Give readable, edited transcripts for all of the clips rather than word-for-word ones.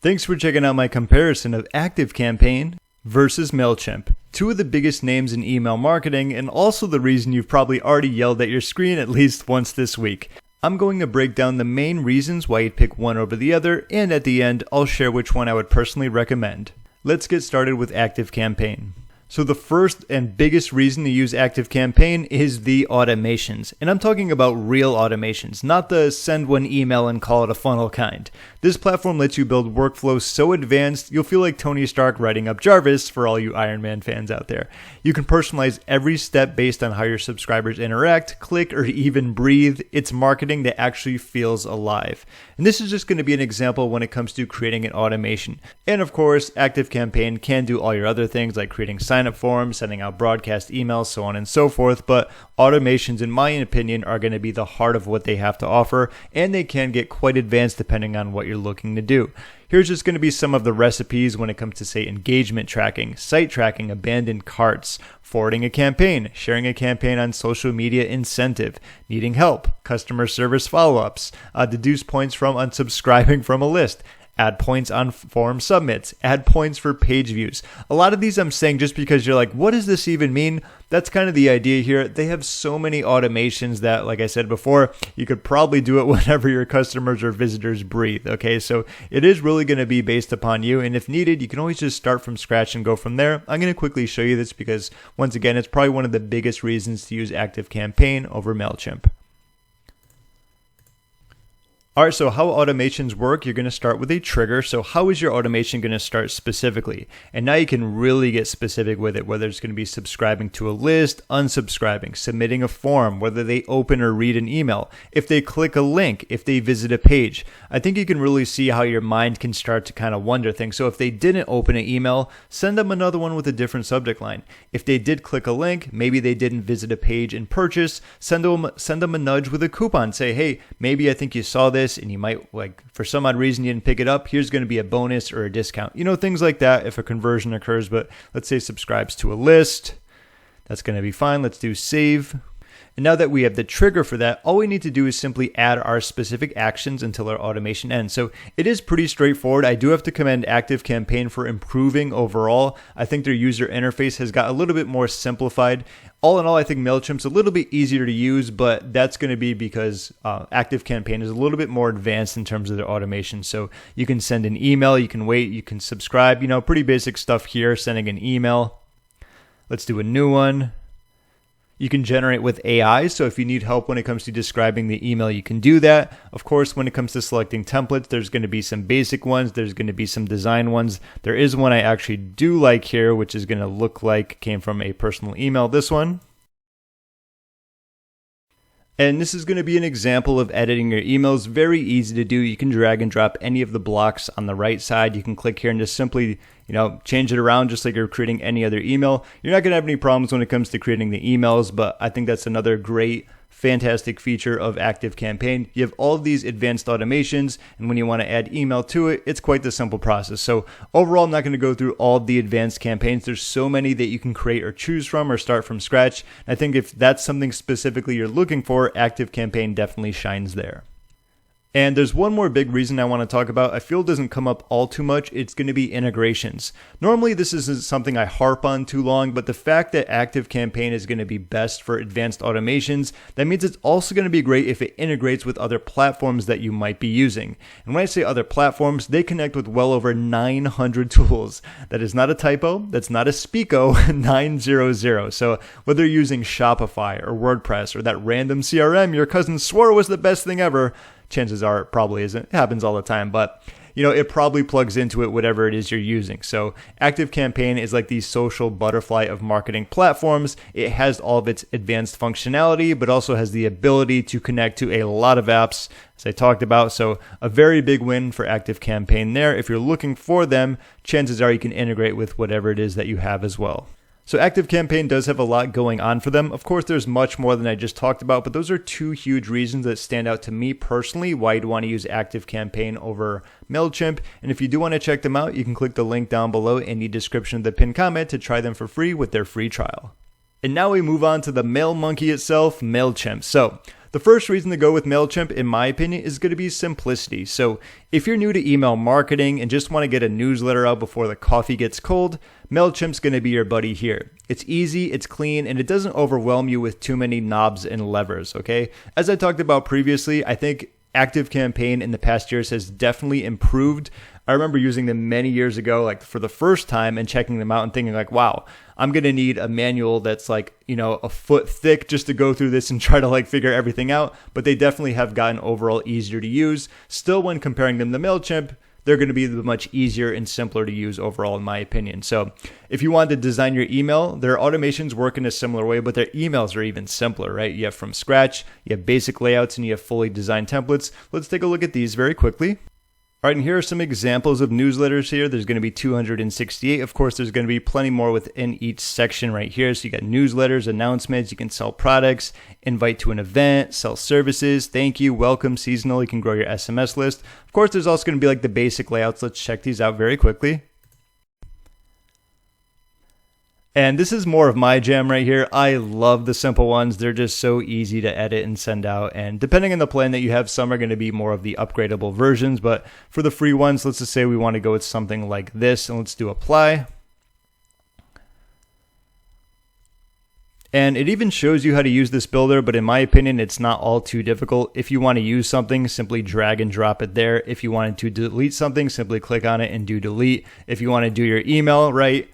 Thanks for checking out my comparison of ActiveCampaign versus Mailchimp, two of the biggest names in email marketing and also the reason you've probably already yelled at your screen at least once this week. I'm going to break down the main reasons why you'd pick one over the other, and at the end, I'll share which one I would personally recommend. Let's get started with ActiveCampaign. So the first and biggest reason to use ActiveCampaign is the automations. And I'm talking about real automations, not the send one email and call it a funnel kind. This platform lets you build workflows so advanced, you'll feel like Tony Stark writing up Jarvis for all you Iron Man fans out there. You can personalize every step based on how your subscribers interact, click, or even breathe. It's marketing that actually feels alive. And this is just going to be an example when it comes to creating an automation. And of course, ActiveCampaign can do all your other things like creating sign-up forms, sending out broadcast emails, so on and so forth, but automations, in my opinion, are going to be the heart of what they have to offer, and they can get quite advanced depending on what you're looking to do. Here's just going to be some of the recipes when it comes to, say, engagement tracking, site tracking, abandoned carts, forwarding a campaign, sharing a campaign on social media incentive, needing help, customer service follow-ups, deduce points from unsubscribing from a list, add points on form submits, add points for page views. A lot of these I'm saying just because you're like, what does this even mean? That's kind of the idea here. They have so many automations that, like I said before, you could probably do it whenever your customers or visitors breathe. Okay, so it is really going to be based upon you. And if needed, you can always just start from scratch and go from there. I'm going to quickly show you this because, once again, it's probably one of the biggest reasons to use ActiveCampaign over Mailchimp. All right, so how automations work, you're going to start with a trigger. So how is your automation going to start specifically? And now you can really get specific with it, whether it's going to be subscribing to a list, unsubscribing, submitting a form, whether they open or read an email, if they click a link, if they visit a page. I think you can really see how your mind can start to kind of wonder things. So if they didn't open an email, send them another one with a different subject line. If they did click a link, maybe they didn't visit a page and purchase, send them a nudge with a coupon. Say, hey, maybe I think you saw this and you might, like, for some odd reason you didn't pick it up, here's going to be a bonus or a discount. You know, things like that if a conversion occurs. But let's say subscribes to a list. That's going to be fine. Let's do save. And now that we have the trigger for that, all we need to do is simply add our specific actions until our automation ends. So it is pretty straightforward. I do have to commend ActiveCampaign for improving overall. I think their user interface has got a little bit more simplified. All in all, I think Mailchimp's a little bit easier to use, but that's going to be because ActiveCampaign is a little bit more advanced in terms of their automation. So you can send an email, you can wait, you can subscribe, you know, pretty basic stuff here, sending an email. Let's do a new one. You can generate with AI, so if you need help when it comes to describing the email, you can do that. Of course, when it comes to selecting templates, there's going to be some basic ones. There's going to be some design ones. There is one I actually do like here, which is going to look like came from a personal email, this one. And this is going to be an example of editing your emails. Very easy to do. You can drag and drop any of the blocks on the right side. You can click here and just simply, change it around just like you're creating any other email. You're not going to have any problems when it comes to creating the emails, but I think that's another great, fantastic feature of ActiveCampaign. You have all of these advanced automations, and when you want to add email to it, it's quite the simple process. So overall, I'm not going to go through all of the advanced campaigns. There's so many that you can create or choose from or start from scratch. I think if that's something specifically you're looking for, ActiveCampaign definitely shines there. And there's one more big reason I want to talk about. I feel it doesn't come up all too much. It's going to be integrations. Normally, this isn't something I harp on too long, but the fact that ActiveCampaign is going to be best for advanced automations, that means it's also going to be great if it integrates with other platforms that you might be using. And when I say other platforms, they connect with well over 900 tools. That is not a typo. That's not a speako, 900. So whether you're using Shopify or WordPress or that random CRM your cousin swore was the best thing ever, chances are it probably isn't. It happens all the time, but it probably plugs into it, whatever it is you're using. So ActiveCampaign is like the social butterfly of marketing platforms. It has all of its advanced functionality, but also has the ability to connect to a lot of apps, as I talked about. So a very big win for ActiveCampaign there. If you're looking for them, chances are you can integrate with whatever it is that you have as well. So ActiveCampaign does have a lot going on for them. Of course, there's much more than I just talked about, but those are two huge reasons that stand out to me personally why you'd want to use ActiveCampaign over Mailchimp. And if you do want to check them out, you can click the link down below in the description of the pinned comment to try them for free with their free trial. And now we move on to the mail monkey itself, Mailchimp. So The first reason to go with Mailchimp, in my opinion, is going to be simplicity. So if you're new to email marketing and just want to get a newsletter out before the coffee gets cold, Mailchimp's going to be your buddy here. It's easy, it's clean, and it doesn't overwhelm you with too many knobs and levers, okay? As I talked about previously, I think ActiveCampaign in the past years has definitely improved. I remember using them many years ago, like for the first time, and checking them out and thinking like, wow, I'm going to need a manual that's like, a foot thick just to go through this and try to like figure everything out. But they definitely have gotten overall easier to use. Still, when comparing them to Mailchimp, they're going to be much easier and simpler to use overall, in my opinion. So if you want to design your email, their automations work in a similar way, but their emails are even simpler, right? You have from scratch, you have basic layouts, and you have fully designed templates. Let's take a look at these very quickly. All right, and here are some examples of newsletters here. There's going to be 268. Of course, there's going to be plenty more within each section right here. So you got newsletters, announcements, you can sell products, invite to an event, sell services, thank you, welcome, seasonal, you can grow your SMS list. Of course, there's also going to be like the basic layouts. Let's check these out very quickly. And this is more of my jam right here. I love the simple ones. They're just so easy to edit and send out. And depending on the plan that you have, some are going to be more of the upgradable versions. But for the free ones, let's just say we want to go with something like this. And let's do apply. And it even shows you how to use this builder, but in my opinion, it's not all too difficult. If you want to use something, simply drag and drop it there. If you wanted to delete something, simply click on it and do delete. If you want to do your email, right?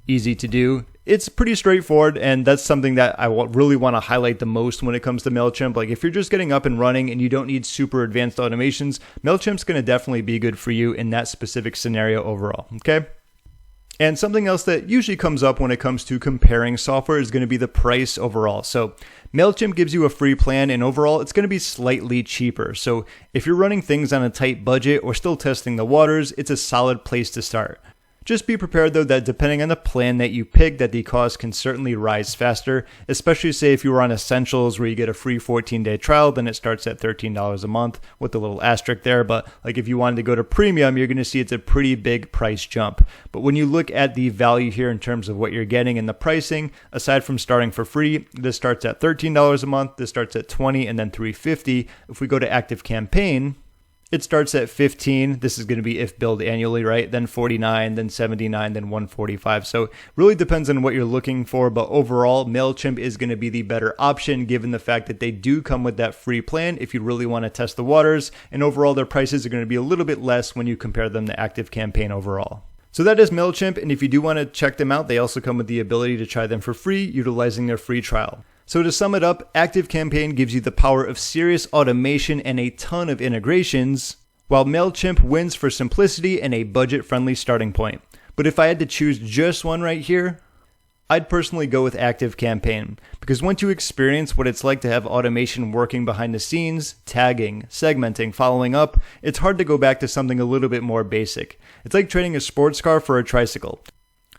Easy to do. It's pretty straightforward, and that's something that I really want to highlight the most when it comes to Mailchimp. Like if you're just getting up and running and you don't need super advanced automations, Mailchimp's going to definitely be good for you in that specific scenario overall, okay? And something else that usually comes up when it comes to comparing software is going to be the price overall. So Mailchimp gives you a free plan, and overall it's going to be slightly cheaper. So if you're running things on a tight budget or still testing the waters, it's a solid place to start. Just be prepared though that depending on the plan that you pick, that the cost can certainly rise faster, especially say if you were on Essentials where you get a free 14-day trial, then it starts at $13 a month with a little asterisk there. But like if you wanted to go to Premium, you're going to see it's a pretty big price jump. But when you look at the value here in terms of what you're getting and the pricing, aside from starting for free, this starts at $13 a month, this starts at $20 and then $350. If we go to ActiveCampaign, it starts at 15. This is going to be if billed annually, right? Then 49, then 79, then 145. So it really depends on what you're looking for. But overall, Mailchimp is going to be the better option given the fact that they do come with that free plan if you really want to test the waters. And overall, their prices are going to be a little bit less when you compare them to ActiveCampaign overall. So that is Mailchimp. And if you do want to check them out, they also come with the ability to try them for free utilizing their free trial. So to sum it up, ActiveCampaign gives you the power of serious automation and a ton of integrations, while Mailchimp wins for simplicity and a budget-friendly starting point. But if I had to choose just one right here, I'd personally go with ActiveCampaign, because once you experience what it's like to have automation working behind the scenes, tagging, segmenting, following up, it's hard to go back to something a little bit more basic. It's like trading a sports car for a tricycle.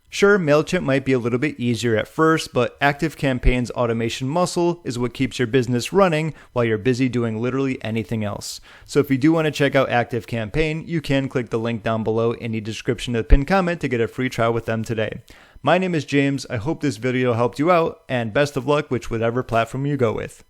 Sure, Mailchimp might be a little bit easier at first, but ActiveCampaign's automation muscle is what keeps your business running while you're busy doing literally anything else. So if you do want to check out ActiveCampaign, you can click the link down below in the description of the pinned comment to get a free trial with them today. My name is James. I hope this video helped you out, and best of luck with whatever platform you go with.